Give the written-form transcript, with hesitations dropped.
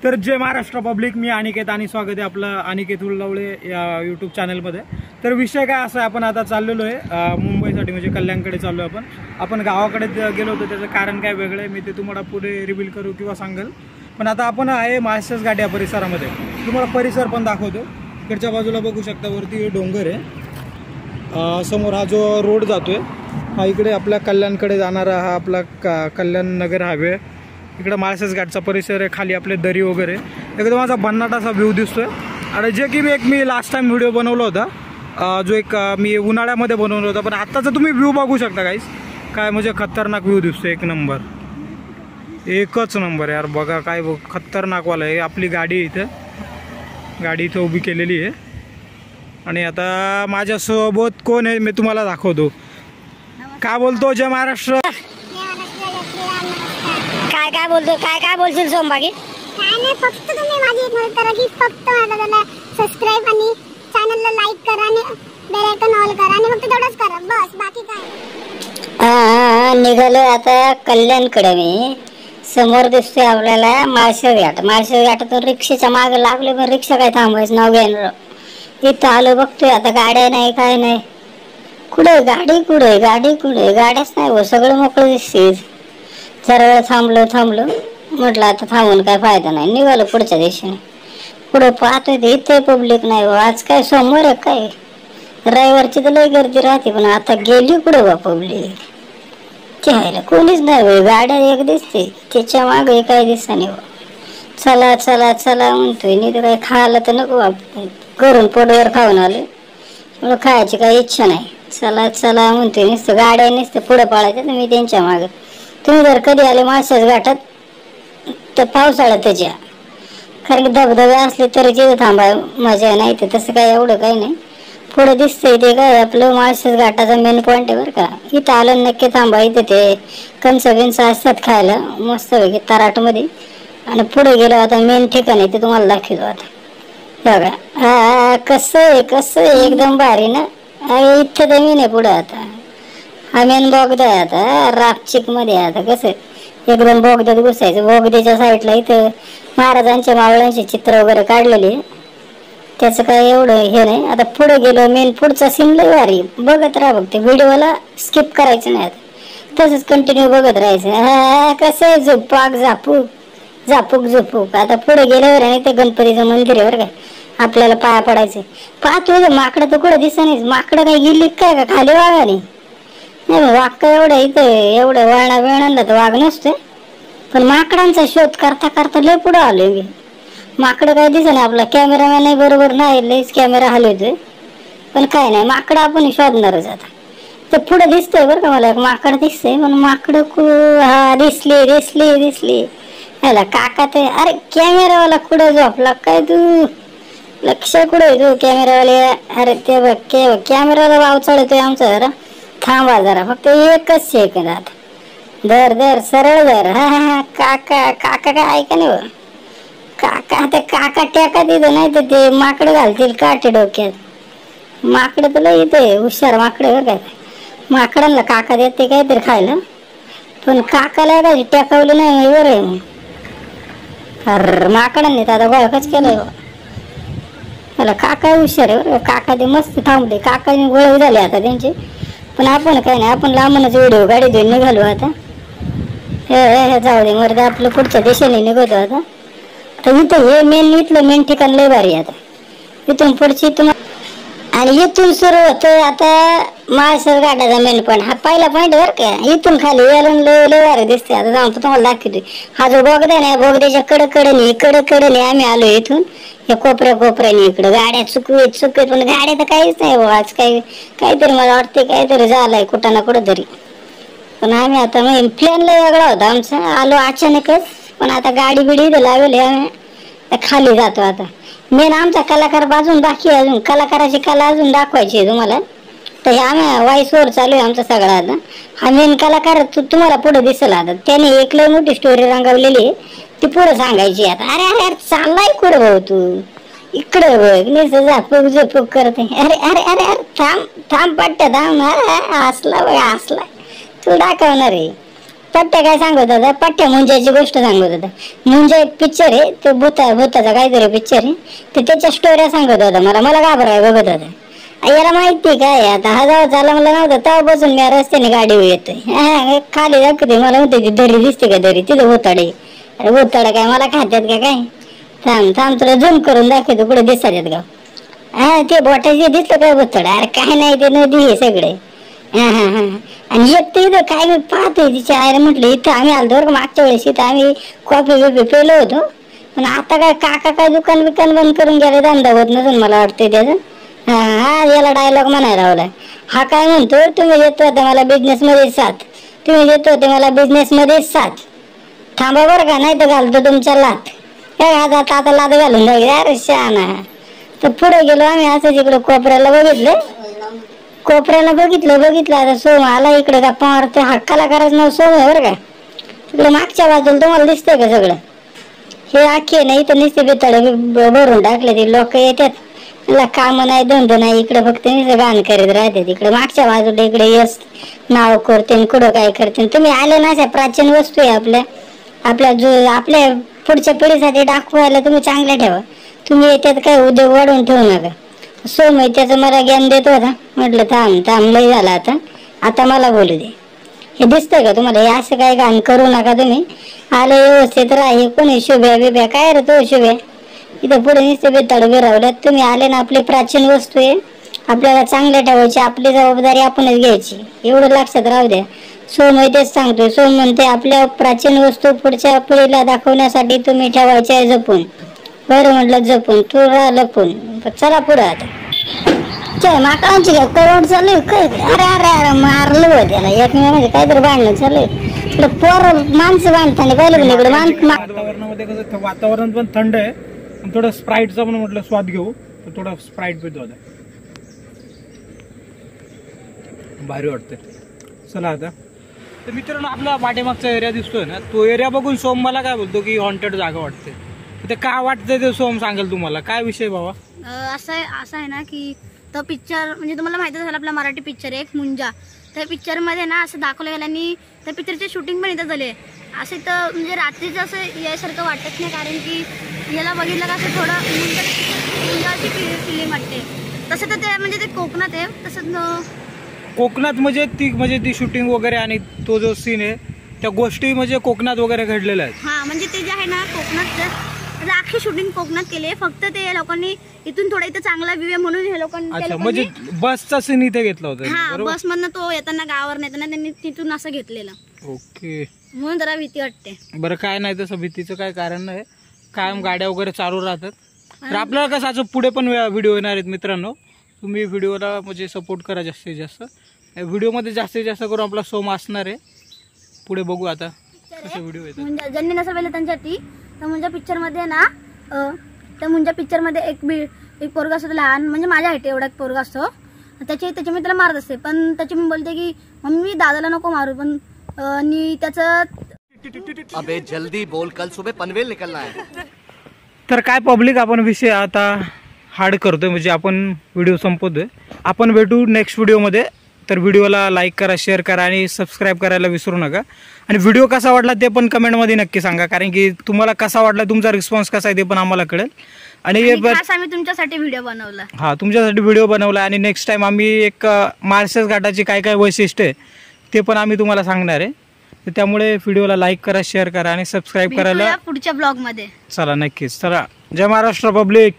तर जय महाराष्ट्र पब्लिक, मी अनिकेत आणि स्वागत आहे आपलं अनिकेत उल्लावळे या यूट्यूब चॅनलमध्ये। तर विषय काय असा आहे, आपण आता चाललेलो आहे मुंबईसाठी, म्हणजे कल्याणकडे चाललो आहे आपण गावाकडे गेलो होतो। त्याचं कारण काय वेगळं आहे, मी ते तुम्हाला पुढे रिव्हील करू किंवा सांगेल। पण आता आपण आहे माळशेज घाट या परिसरामध्ये, तुम्हाला परिसर पण दाखवतो। इकडच्या बाजूला बघू शकता, वरती डोंगर आहे, समोर हा जो रोड जातोय हा इकडे आपल्या कल्याणकडे जाणारा हा आपला कल्याण नगर हायवे। इकडे माळशेज घाटचा परिसर आहे, खाली आपले दरी वगैरे एकदम असा भन्नाट असा व्ह्यू दिसतोय। आणि जे की मी लास्ट टाइम व्हिडिओ बनवला होता, जो एक मी उन्हाळ्यामध्ये बनवला होता, पण आत्ताचा तुम्ही व्ह्यू बघू शकता गाईस, काय म्हणजे खतरनाक व्ह्यू दिसतोय। एक नंबर, एकच नंबर यार, बघा काय खतरनाकवाला आहे। आपली गाडी इथं उभी केलेली आहे। आणि आता माझ्यासोबत कोण आहे मी तुम्हाला दाखवतो। काय बोलतो जय महाराष्ट्र, काय बोलतो, काय बोलशील सोमबागी? काय नाही, फक्त तुम्ही माझी एक मदत करा की फक्त मला सबस्क्राइब आणि चॅनलला लाईक करा आणि बेल आयकॉन ऑल करा आणि फक्त तेवढंच करा बस, बाकी काय। निघालो आता कल्याणकडे। मी समोर दिसतोय आपल्याला माळशेज घाट। माळशेज घाटातून रिक्षाच्या मागे लागले, पण रिक्षा काय थांबायचं नाव घेणार। इथं आलो, बघतोय आता गाड्या नाही, काय नाही, कुठे गाडी, गाड्याच नाही हो, सगळं मोकळं दिसते। जरा वेळ थांबलो, म्हटलं आता थांबून काय फायदा नाही, निघालो पुढच्या दिवशीने। पुढे पाहतोय इथे पब्लिक नाही, आज काय सोमवार आहे काय, रविवारची तर लय गर्दी राहते, पण आता गेली कुठे बा पब्लिक, त्याला कोणीच नाही, गाड्या एक दिसते, त्याच्या मागे काय दिसत नाही। चला चला चला म्हणतोय, नाही तर काय खायला तर नको, घरून पोटवर खाऊन आले, खायची काही इच्छा नाही। चला चला म्हणतोय, नुसतं गाड्या नुसतं पुढे पळायचं, मी त्यांच्या मागे। तुम्ही जर कधी आले माळशेज घाटात तर पावसाळ्यातच या, कारण की धबधबे असले तरी तिथे थांबा, मजा नाही तर तसं काय एवढं काही नाही। पुढे दिसतंय ते काय आपलं माळशेज घाटाचा मेन पॉईंट आहे बरं का। इथं आलं नक्की थांबा, इथं ते कणसं बिंस असतात खायला मस्त पैकी तराटमध्ये। आणि पुढे गेलो आता मेन ठिकाण आहे, ते तुम्हाला दाखवतो आता बघा। हा कसं आहे एकदम भारी ना। इथं तर मी नाही पुढे, आता हा मेन बोगदा आहे, आता रापचिक मध्ये आता कसं एकदम बोगद्यात घुसायचं। बोगद्याच्या साईडला इथं महाराजांच्या मावळ्यांचे चित्र वगैरे काढलेले, त्याचं काय एवढं हे नाही। आता पुढे गेलो, मेन पुढचा सीन लय भारी, बघत राहा, बघते व्हिडिओला स्किप करायचं नाही, तसंच कंटिन्यू बघत राहायचं। हा कसं आहे झापूक। आता पुढे गेल्यावर आहे ते गणपतीचं मंदिर आहे बरं का, आपल्याला पाया पडायचं। पाहतो माकडं तर कुठं दिसत नाही, माकडं काय गेली काय का खाली वागा नाही, वाघ काय एवढं इथं एवढं वळणा वेळांना तर वाघ नसते, पण माकडांचा शोध करता लय पुढे आलोय मी। माकडं काय दिसत नाही, आपला कॅमेरामॅन बरोबर नाही, लयच कॅमेरा हलवतोय, पण काय नाही, माकडं आपण शोधणारच आता। ते पुढे दिसतंय बरं का, मला एक माकड दिसतंय, पण माकडं हा दिसली ह्याला काका ते, अरे कॅमेरावाला कुठं झोपला काय तू, लक्ष कुठे तू कॅमेरावाले, अरे ते बघ कॅमेराला वाव चढतोय आमचा, जरा थांबा जरा, फक्त एकच सेकंद आता, धर सरळ धर। हा काका काय ऐका नाही बरं, काका टेका तिथं, नाही तर ते माकडं घालतील काटे डोक्यात। माकडं तुला इथे हुशार माकडं बरं काय, माकडांना काका देते काहीतरी खायला, पण काकाला काय टेकावलं नाही बरं आहे। अरे माकडांनी तर आता गोळकाच केलंय मला, काका हुशार आहे बरं, काका ते मस्त थांबले, काकाने गोळख झाले आता त्यांचे। पण आपण काय नाही, आपण लांबूनच व्हिडिओ गाडी घेऊन निघालो आता। हे जाऊ दे मर्द, आपलं पुढच्या देशाने निघतो आता। तर इथं हे इथलं मेन ठिकाण लय भारी आता, इथून पुढची तुम्हाला, आणि इथून सुरू होतं आता माळशेज घाटाचा मेन पॉईंट, हा पहिला पॉईंट बरं का। इथून खाली यायला लय भारी दिसते, आता जाऊन तुम्हाला दाखवतोय। हा जो बोगदा नाही, बोगद्याच्या कडकडे आम्ही आलो इथून, हे कोपऱ्याने इकडं गाड्या चुकवीत, पण गाड्या तर काहीच नाही बाबा आज, काहीतरी मला वाटते काहीतरी झालंय कुठं ना कुठं तरी। पण आम्ही आता प्लॅन लय वेगळा होता आमचा, आलो अचानकच, पण आता गाडी बिडी इथं लावली, आम्ही खाली जातो आता। मेन आमचा कलाकार बाजून बाकी, अजून कलाकाराची कला अजून दाखवायची आहे तुम्हाला, तर हे आम्ही व्हॉइस ओव्हर चालू आहे आमचा सगळा आता। हा मेन कलाकार तुम्हाला पुढे दिसेल आता, त्याने एक लय मोठी स्टोरी रंगवलेली आहे, ती पुढे सांगायची आता। अरे चाललाय कुठं भाऊ तू, इकडे बघ नुसतं झापूक करते, अरे थांब पट्ट्या थांब, असला तू दाखवणार आहे, पट्ट्या काय सांगत होता, पट्ट्या मुंजाची गोष्ट सांगत होता. मुंजा एक पिक्चर आहे, तो भूताचा काहीतरी पिक्चर आहे, तर त्याच्या स्टोऱ्या सांगत होता मला घाबराय बघत होता. याला माहिती काय आता हा जाऊ चालला मला नव्हतं, तेव्हापासून मी रस्त्याने गाडी येतोय. खाली दाखवते मला म्हणते ती दरी दिसते का, दरी तिथं भूताडे. अरे भूताडा काय मला खात्यात का काय? थांब तुला झूम करून दाखवतो कुठे दिसतात गाव. ते बोटाचे दिसलं काय भूताडा? अरे काय नाही, ते नदी हे सगळे. आणि एक तर इथं काय मी पाहतोय तिच्या आईला म्हटलं इथं आम्ही आलो बरं मागच्या वेळेस, इथं आम्ही कॉफी बिफी पेलो होतो. पण आता काय काका काय दुकान बंद करून गेले, धंदा होत नसून मला वाटतंय त्याचं. याला डायलॉग म्हणायला लावलाय. हा काय म्हणतो, तुम्ही येतो होते मला बिझनेस मध्ये साथ, तुम्ही येतो होते मला बिझनेस मध्ये साथ. थांबा बरं का, नाही तर घालतो तुमच्या लात. काय आता लात घालून जाईल. अरे शहाणा. तर पुढे गेलो आम्ही, असंच इकडे कोपऱ्याला बघितलं आता सोम आला इकडे गप्पा मारते. हा कलाकाराचं नाव सोम आहे बरं का. तिकडे मागच्या बाजूला तुम्हाला दिसतंय का सगळं हे आखे नाही, तर नुसते बेताळे भरून टाकले. ते लोक येतात, मला काम नाही धंदो नाही, इकडे फक्त नुसतं गाण करीत राहते. तिकडे मागच्या बाजूला इकडे यश नाव करते, कुठं काय करते. तुम्ही आले ना, अशा प्राचीन वस्तू आहे आपल्या पुढच्या पिढीसाठी दाखवायला तुम्ही चांगल्या ठेवा. तुम्ही याच्यात काय उद्योग वाढवून ठेवू नका. सोम त्याचं मला ज्ञान देत होता. म्हटलं थांब लय झाला आता मला बोलू दे. हे दिसतंय का तुम्हाला? हे असं काय गाण करू नका तुम्ही. आलं व्यवस्थित राहा. कोणी शुभ्या बिभ्या काय रे तो शुभ्या, इथं पुढे नुसते बेताड बिरावल्यात. तुम्ही आले ना, आपली प्राचीन वस्तू आहे, आपल्याला चांगल्या ठेवायची, आपली जबाबदारी आपणच घ्यायची, एवढं लक्षात राहू द्या. सोम तेच सांगतोय. सोम म्हणते आपल्या प्राचीन वस्तू पुढच्या पिढीला दाखवण्यासाठी तुम्ही ठेवायच्या आहे जपून. बरं म्हटलं जपून, तू राह लपून. चला पुढे आता. माकडांची काय करोड चालू आहे काय? अरे मारलं हो त्याला एकमेकांमध्ये काहीतरी भांडणं चालू आहे. पोर माणसं बांधताना पाहिलं इकडे वातावरणामध्ये कसं वातावरण पण थंड आहे. थोडं स्प्राईटचा पण म्हटलं स्वाद घेऊ, तर थोडा स्प्राईट पितो आता, भारी वाटतंय. चला आता. तर मित्रांनो, आपला पाठीमागचा एरिया दिसतोय ना, तो एरिया बघून सोम मला काय बोलतो की हॉन्टेड जागा वाटते. ते काय वाटतंय ते सोम सांगेल तुम्हाला. काय विषय बाबा? असं आहे ना की तो पिक्चर म्हणजे तुम्हाला माहिती झालं, आपला मराठी पिक्चर आहे एक मुंजा. त्या पिक्चर मध्ये ना असं दाखवलं गेलं आणि त्या पिक्चरचे शूटिंग पण इथं झाले. असे तर म्हणजे रात्रीचं असं यासारखं वाटत नाही, कारण की याला बघितलं का असं थोडं मुंजाची फिल्म वाटते. तसं तर ते म्हणजे ते कोकणात आहे. तसंच कोकणात म्हणजे ती शूटिंग वगैरे आणि तो जो सीन आहे त्या गोष्टी म्हणजे कोकणात वगैरे घडलेल्या आहेत. हा म्हणजे ते जे आहे ना कोकणात अख्खी शूटिंग कोकणात केली आहे. फक्त ते लोकांनी इथून थोडा इथं चांगला व्ह्यू आहे म्हणून हे लोकांनी म्हणजे बसचा सीन इथे घेतला होता. हा, बस मधनं तो येताना गावावर येताना त्यांनी तिथून असं घेतलेलं. ओके, म्हणून जरा भीती वाटते. बरं काय नाही, तसं भीतीचं काय कारण नाही. कायम गाड्या वगैरे चालू राहतात. तर आपल्याला कसं आज पुढे पण व्हिडिओ येणार आहेत मित्रांनो. तुम्ही व्हिडिओला म्हणजे सपोर्ट करा जास्तीत जास्त. व्हिडिओमध्ये जास्तीत जास्त करून आपला सोम असणार आहे. पुढे बघू आता कसे व्हिडिओ येतात. म्हणजे ज्यांनी नसेल पाहिलं त्यांच्यासाठी, तर मुंजा पिक्चर मध्ये ना त्या मुंजा पिक्चर मध्ये एक पोरगा असतो लहान, म्हणजे माझ्या हाईट एवढा एक पोरगा असतो. त्याच्या मी त्याला मारत असते, पण त्याची मी बोलते की मम्मी दादाला नको मारू. पण आणि त्याचं अबे जल्दी बोल, कल सुबह पनवेल निकलना है. तर काय पब्लिक, आपण विषय आता हार्ड करतोय, म्हणजे आपण व्हिडिओ संपवतोय. आपण भेटू नेक्स्ट व्हिडिओमध्ये. तर व्हिडिओला लाईक करा, शेअर करा आणि सबस्क्राईब करायला विसरू नका. आणि व्हिडिओ कसा वाटला ते पण कमेंटमध्ये नक्की सांगा, कारण की तुम्हाला कसा वाटला, तुमचा रिस्पॉन्स कसा आहे ते पण आम्हाला कळेल. आणि आम्ही तुमच्यासाठी व्हिडिओ बनवला. हा, तुमच्यासाठी व्हिडिओ बनवला. आणि नेक्स्ट टाइम आम्ही एक माळशेज घाटाची काय काय वैशिष्ट्य आहे ते पण आम्ही तुम्हाला सांगणार आहे. तर त्यामुळे व्हिडिओला लाईक करा, शेअर करा आणि सबस्क्राईब करायला पुढच्या ब्लॉग मध्ये. चला नक्कीच. चला, जय महाराष्ट्र पब्लिक.